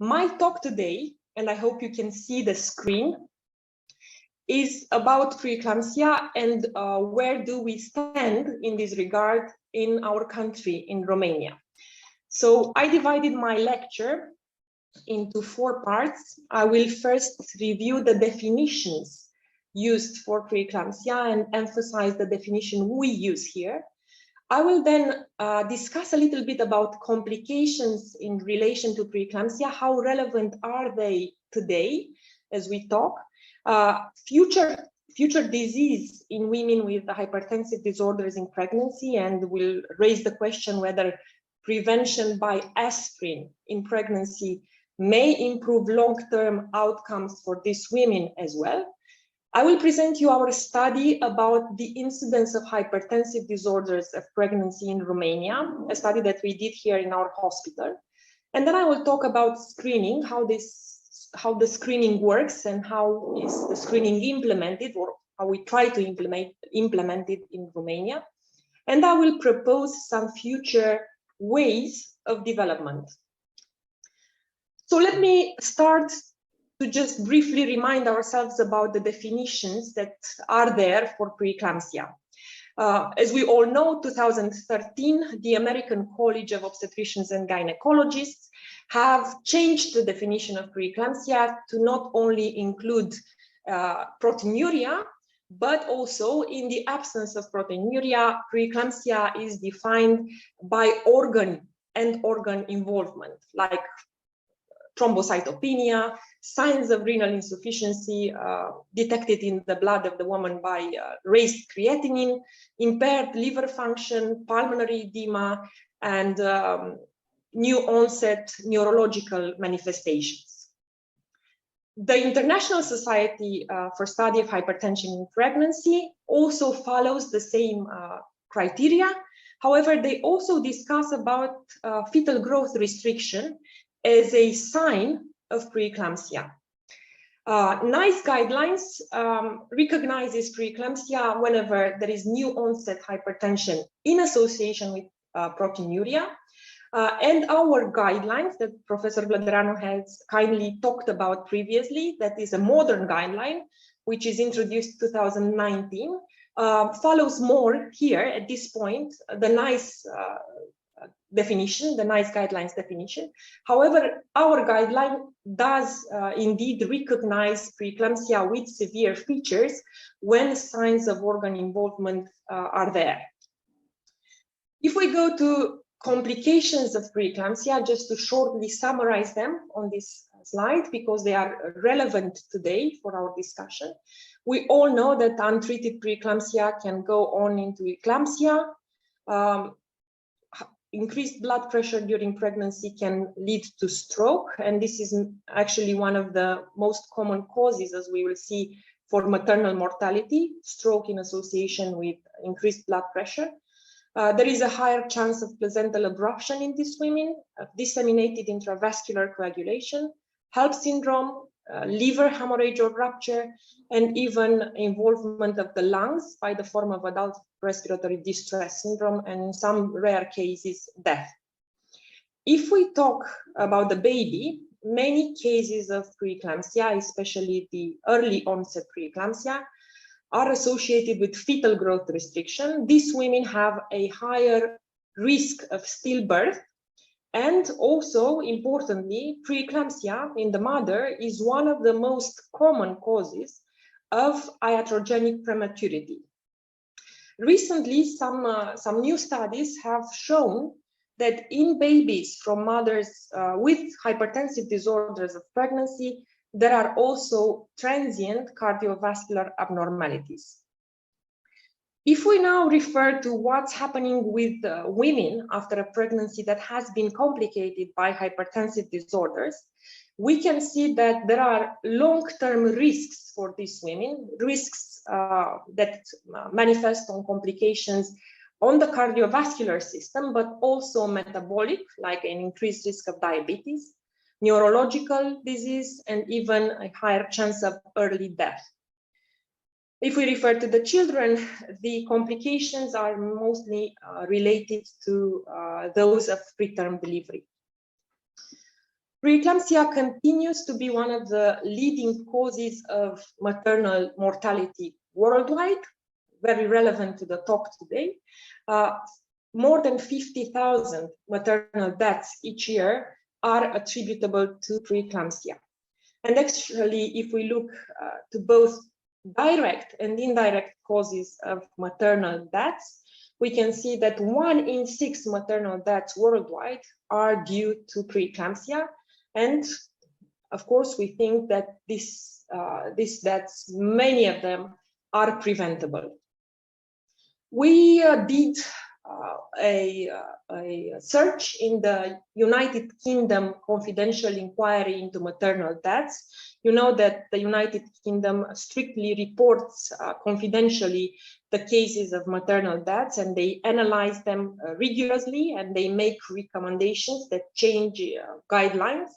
My talk today, and I hope you can see the screen, is about preeclampsia and where do we stand in this regard in our country, in Romania. So I divided my lecture into 4 parts. I will first review the definitions used for preeclampsia and emphasize the definition we use here. I will then discuss a little bit about complications in relation to preeclampsia. How relevant are they today as we talk? Future disease in women with hypertensive disorders in pregnancy, and will raise the question whether prevention by aspirin in pregnancy may improve long-term outcomes for these women as well. I will present you our study about the incidence of hypertensive disorders of pregnancy in Romania, a study that we did here in our hospital. And then I will talk about screening, how the screening works and how is the screening implemented, or how we try to implement it in Romania. And I will propose some future ways of development. So let me start to just briefly remind ourselves about the definitions that are there for preeclampsia. As we all know, 2013, the American College of Obstetricians and Gynecologists have changed the definition of preeclampsia to not only include proteinuria, but also in the absence of proteinuria, preeclampsia is defined by organ and organ involvement, like thrombocytopenia, signs of renal insufficiency detected in the blood of the woman by raised creatinine, impaired liver function, pulmonary edema, and new onset neurological manifestations. The International Society for Study of Hypertension in Pregnancy also follows the same criteria. However, they also discuss about fetal growth restriction as a sign of preeclampsia. NICE guidelines recognizes preeclampsia whenever there is new onset hypertension in association with proteinuria. And our guidelines that Professor Vladeranu has kindly talked about previously, that is a modern guideline, which is introduced 2019, follows more here at this point, the NICE definition, the NICE guidelines definition. However, our guideline does indeed recognize preeclampsia with severe features when signs of organ involvement are there. If we go to complications of preeclampsia, just to shortly summarize them on this slide, because they are relevant today for our discussion. We all know that untreated preeclampsia can go on into eclampsia. Increased blood pressure during pregnancy can lead to stroke, and this is actually one of the most common causes, as we will see, for maternal mortality, stroke in association with increased blood pressure. There is a higher chance of placental abruption in these women, disseminated intravascular coagulation, HELLP syndrome, liver hemorrhage or rupture, and even involvement of the lungs by the form of adult respiratory distress syndrome, and in some rare cases, death. If we talk about the baby, many cases of preeclampsia, especially the early onset preeclampsia, are associated with fetal growth restriction. These women have a higher risk of stillbirth. And also, importantly, preeclampsia in the mother is one of the most common causes of iatrogenic prematurity. Recently, some new studies have shown that in babies from mothers with hypertensive disorders of pregnancy, there are also transient cardiovascular abnormalities. If we now refer to what's happening with women after a pregnancy that has been complicated by hypertensive disorders, we can see that there are long-term risks for these women, risks that manifest on complications on the cardiovascular system, but also metabolic, like an increased risk of diabetes, neurological disease, and even a higher chance of early death. If we refer to the children, the complications are mostly related to those of preterm delivery. Preeclampsia continues to be one of the leading causes of maternal mortality worldwide, very relevant to the talk today. More than 50,000 maternal deaths each year are attributable to preeclampsia. And actually, if we look to both direct and indirect causes of maternal deaths, we can see that 1 in 6 maternal deaths worldwide are due to preeclampsia. And of course, we think that these deaths, many of them, are preventable. We did a search in the United Kingdom confidential inquiry into maternal deaths. You know that the United Kingdom strictly reports confidentially the cases of maternal deaths, and they analyze them rigorously, and they make recommendations that change guidelines,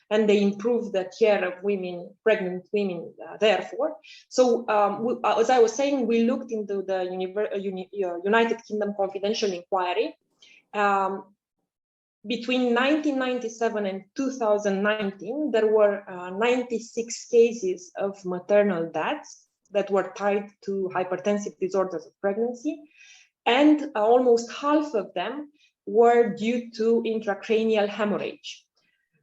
and they improve the care of women, pregnant women, therefore. So as I was saying, we looked into the United Kingdom confidential inquiry. Between 1997 and 2019, there were 96 cases of maternal deaths that were tied to hypertensive disorders of pregnancy, and almost half of them were due to intracranial hemorrhage.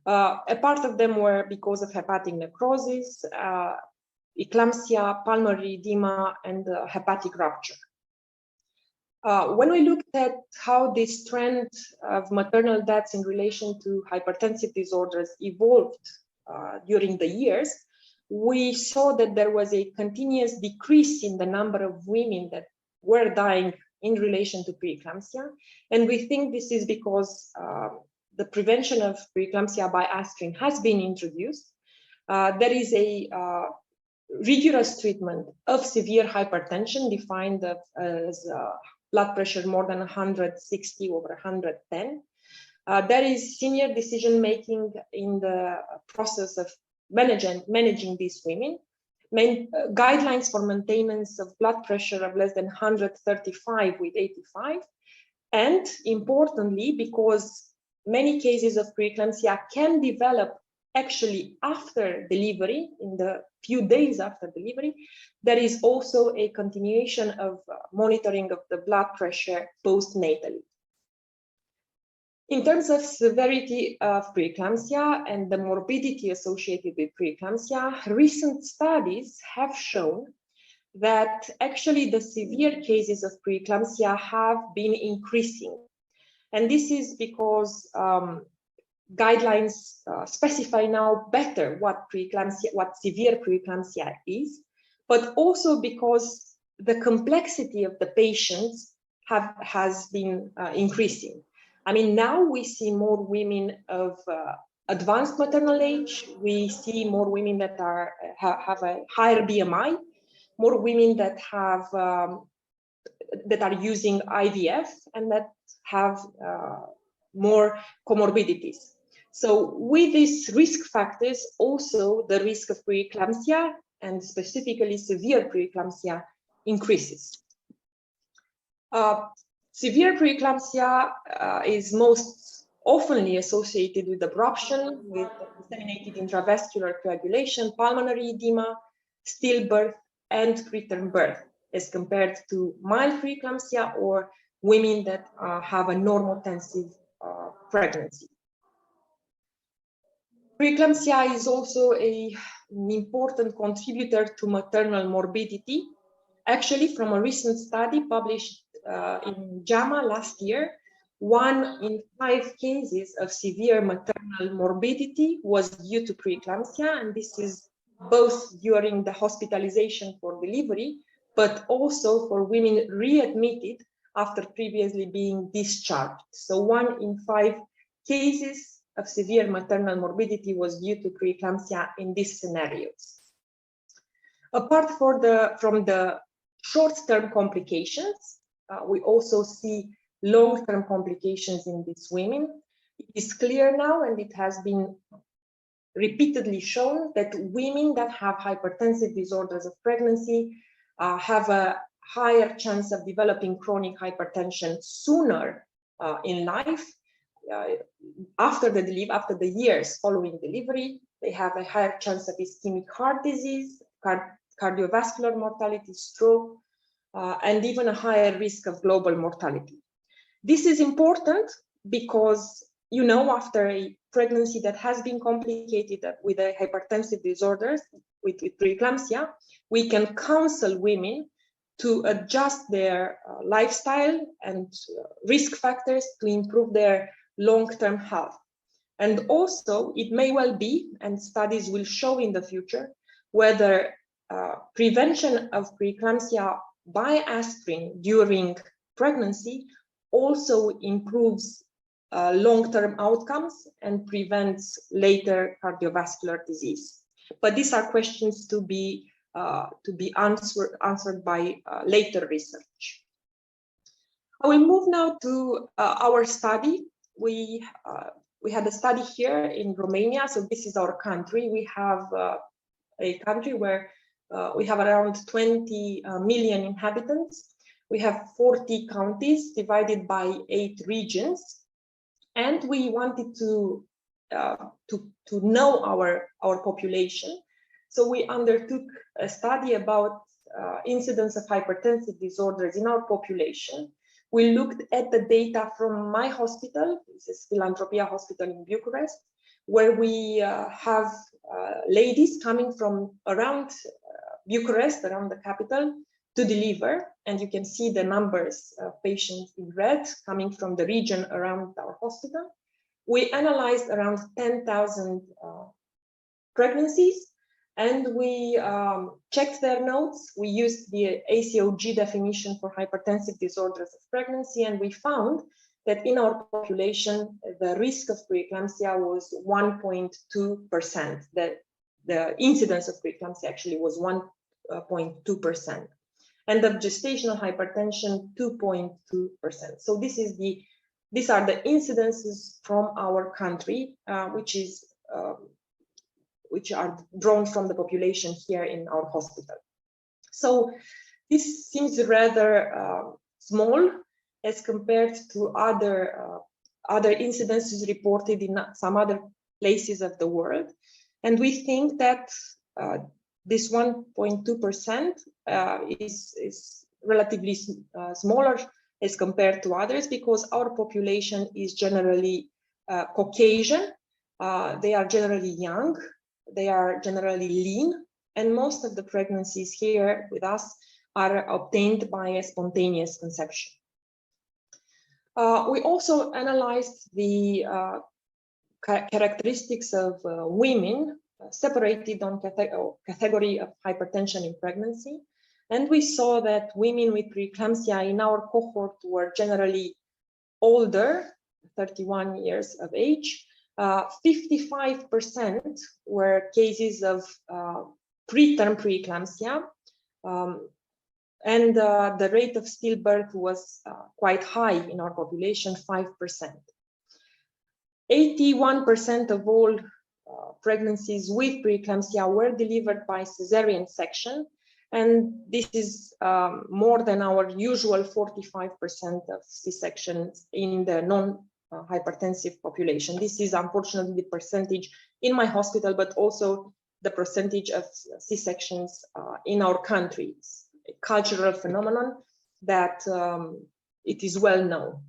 A part of them were because of hepatic necrosis, eclampsia, pulmonary edema, and hepatic rupture. When we looked at how this trend of maternal deaths in relation to hypertensive disorders evolved during the years, we saw that there was a continuous decrease in the number of women that were dying in relation to preeclampsia. And we think this is because the prevention of preeclampsia by aspirin has been introduced. There is a rigorous treatment of severe hypertension defined as blood pressure more than 160 over 110. There is senior decision making in the process of managing these women. Guidelines for maintenance of blood pressure of less than 135 with 85. And importantly, because many cases of preeclampsia can develop actually after delivery, in the few days after delivery, there is also a continuation of monitoring of the blood pressure postnatally. In terms of severity of preeclampsia and the morbidity associated with preeclampsia, recent studies have shown that actually the severe cases of preeclampsia have been increasing. And this is because guidelines specify now better what severe preeclampsia is, but also because the complexity of the patients has been increasing. I mean, now we see more women of advanced maternal age. We see more women that have a higher BMI, more women that have that are using IVF and that have more comorbidities. So with these risk factors, also the risk of preeclampsia and specifically severe preeclampsia increases. Severe preeclampsia is most often associated with abruption, with disseminated intravascular coagulation, pulmonary edema, stillbirth, and preterm birth, as compared to mild preeclampsia or women that have a normotensive pregnancy. Preeclampsia is also an important contributor to maternal morbidity. Actually, from a recent study published in JAMA last year, 1 in 5 cases of severe maternal morbidity was due to preeclampsia, and this is both during the hospitalization for delivery, but also for women readmitted after previously being discharged. So 1 in 5 cases of severe maternal morbidity was due to preeclampsia in these scenarios. Apart from the short-term complications, we also see long-term complications in these women. It is clear now, and it has been repeatedly shown, that women that have hypertensive disorders of pregnancy have a higher chance of developing chronic hypertension sooner in life, after the years following delivery, they have a higher chance of ischemic heart disease, cardiovascular mortality, stroke, and even a higher risk of global mortality. This is important because, you know, after a pregnancy that has been complicated with a hypertensive disorders, with preeclampsia, we can counsel women to adjust their lifestyle and risk factors to improve their long-term health. And also, it may well be, and studies will show in the future, whether prevention of preeclampsia by aspirin during pregnancy also improves long-term outcomes and prevents later cardiovascular disease. But these are questions to be answered by later research. I will move now to our study. We had a study here in Romania, so this is our country. We have a country where we have around 20 million inhabitants. We have 40 counties divided by 8 regions, and we wanted to know our population. So we undertook a study about incidence of hypertensive disorders in our population. We looked at the data from my hospital, this is Philanthropia Hospital in Bucharest, where we have ladies coming from around Bucharest, around the capital, to deliver. And you can see the numbers of patients in red coming from the region around our hospital. We analyzed around 10,000 pregnancies, and we checked their notes. We used the ACOG definition for hypertensive disorders of pregnancy, and we found that in our population, the risk of preeclampsia was 1.2%. The incidence of preeclampsia actually was 1.2%. And of gestational hypertension, 2.2%. So these are the incidences from our country, which are drawn from the population here in our hospital. So this seems rather small as compared to other incidences reported in some other places of the world. And we think that this 1.2% is relatively smaller as compared to others, because our population is generally Caucasian, they are generally young, they are generally lean, and most of the pregnancies here with us are obtained by a spontaneous conception. We also analyzed the characteristics of women separated on category of hypertension in pregnancy. And we saw that women with preeclampsia in our cohort were generally older, 31 years of age. 55% were cases of preterm preeclampsia, and the rate of stillbirth was quite high in our population, 5%. 81% of all pregnancies with preeclampsia were delivered by cesarean section, and this is more than our usual 45% of C-sections in the non-hypertensive population. This is unfortunately the percentage in my hospital, but also the percentage of C-sections in our country. It's a cultural phenomenon that it is well known.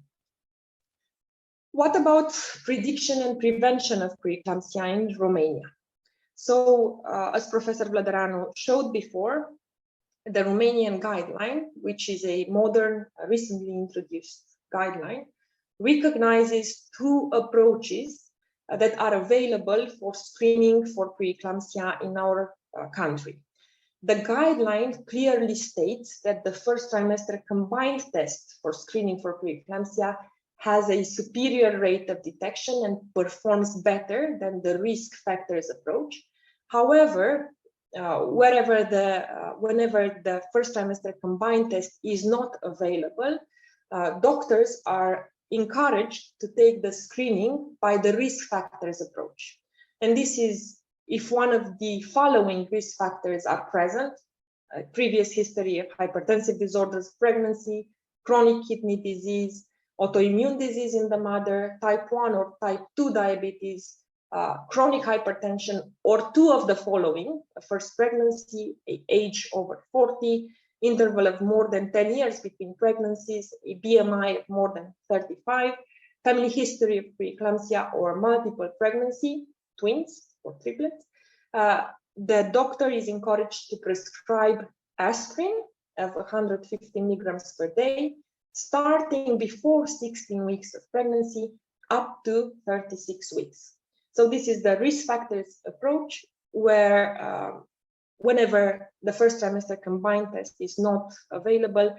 What about prediction and prevention of preeclampsia in Romania? So, as Professor Vladaranu showed before, the Romanian guideline, which is a modern, recently introduced guideline, recognizes 2 approaches that are available for screening for preeclampsia in our country. The guideline clearly states that the first trimester combined test for screening for preeclampsia has a superior rate of detection and performs better than the risk factors approach. However, whenever the first trimester combined test is not available, doctors are encouraged to take the screening by the risk factors approach. And this is if one of the following risk factors are present: previous history of hypertensive disorders, pregnancy, chronic kidney disease, autoimmune disease in the mother, type 1 or type 2 diabetes, chronic hypertension, or two of the following: first pregnancy, age over 40, interval of more than 10 years between pregnancies, a BMI of more than 35, family history of preeclampsia or multiple pregnancy, twins or triplets. The doctor is encouraged to prescribe aspirin of 150 milligrams per day, starting before 16 weeks of pregnancy up to 36 weeks. So this is the risk factors approach, where whenever the first trimester combined test is not available,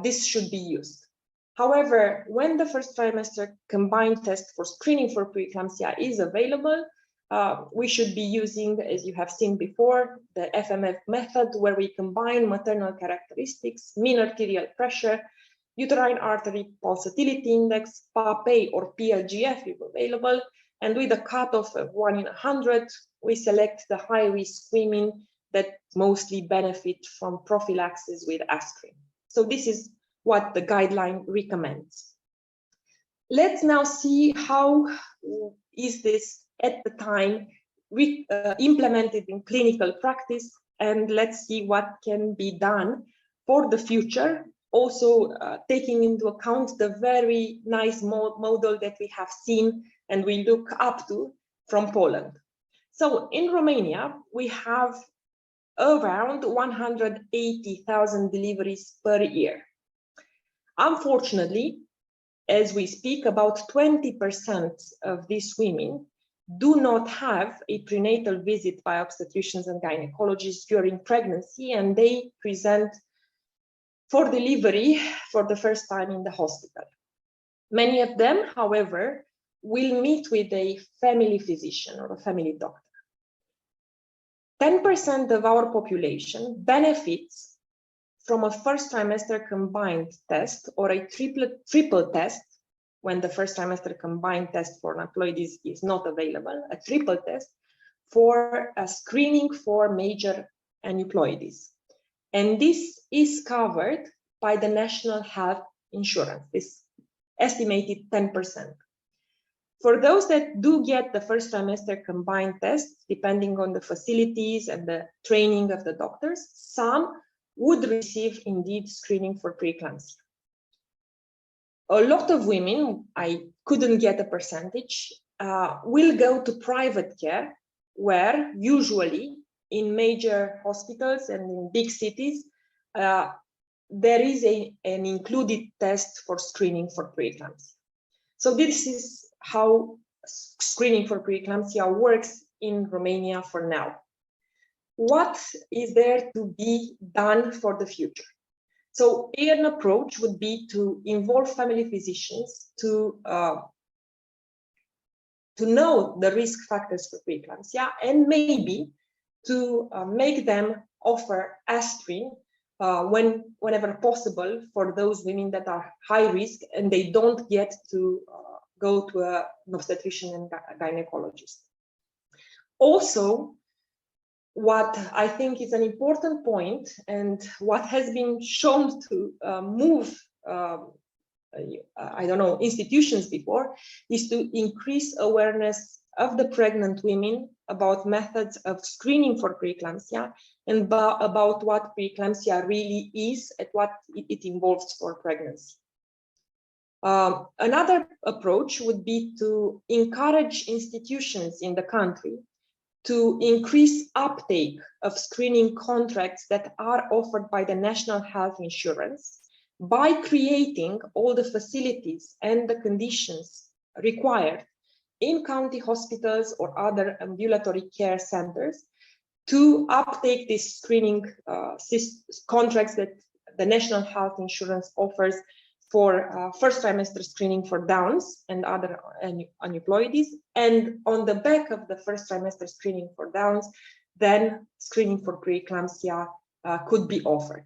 this should be used. However, when the first trimester combined test for screening for preeclampsia is available, we should be using, as you have seen before, the FMF method, where we combine maternal characteristics, mean arterial pressure, uterine artery pulsatility index, PAPA or PLGF if available, and with a cutoff of 1 in 100, we select the high-risk women that mostly benefit from prophylaxis with aspirin. So this is what the guideline recommends. Let's now see how is this at the time implemented in clinical practice, and let's see what can be done for the future, also taking into account the very nice model that we have seen and we look up to from Poland. So in Romania, we have around 180,000 deliveries per year. Unfortunately, as we speak, about 20% of these women do not have a prenatal visit by obstetricians and gynecologists during pregnancy, and they present for delivery for the first time in the hospital. Many of them, however, will meet with a family physician or a family doctor. 10% of our population benefits from a first trimester combined test or a triple test when the first trimester combined test for aneuploidies is not available, a triple test for a screening for major aneuploidies. And this is covered by the National Health Insurance, this estimated 10%. For those that do get the first trimester combined test, depending on the facilities and the training of the doctors, some would receive indeed screening for preeclampsia. A lot of women, I couldn't get a percentage, will go to private care, where usually in major hospitals and in big cities, there is an included test for screening for preeclampsia. So this is how screening for preeclampsia works in Romania for now. What is there to be done for the future? So an approach would be to involve family physicians to know the risk factors for preeclampsia, and maybe to make them offer aspirin whenever possible for those women that are high risk and they don't get to go to an obstetrician and gynecologist. Also, what I think is an important point, and what has been shown to move I don't know, institutions before, is to increase awareness of the pregnant women about methods of screening for preeclampsia and about what preeclampsia really is and what it involves for pregnancy. Another approach would be to encourage institutions in the country to increase uptake of screening contracts that are offered by the National Health Insurance by creating all the facilities and the conditions required in county hospitals or other ambulatory care centers to uptake these screening contracts that the National Health Insurance offers for first trimester screening for Downs and other aneuploidies, and on the back of the first trimester screening for Downs, then screening for preeclampsia could be offered.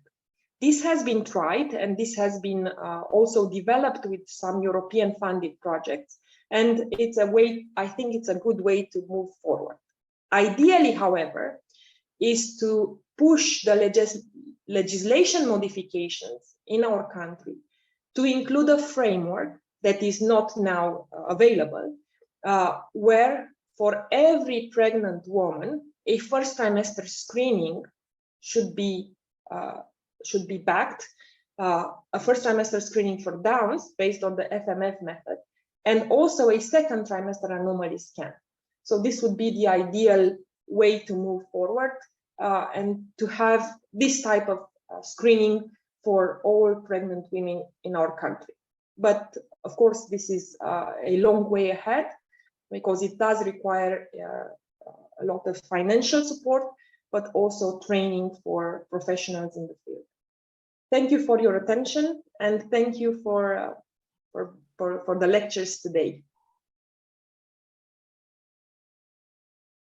This has been tried, and this has been also developed with some European funded projects, and it's a way, I think it's a good way to move forward. Ideally, however, is to push the legislation modifications in our country to include a framework that is not now available, where for every pregnant woman, a first trimester screening should be backed, a first trimester screening for Downs based on the FMF method, and also a second trimester anomaly scan. So this would be the ideal way to move forward and to have this type of screening for all pregnant women in our country. But of course, this is a long way ahead because it does require a lot of financial support, but also training for professionals in the field. Thank you for your attention, and thank you for the lectures today.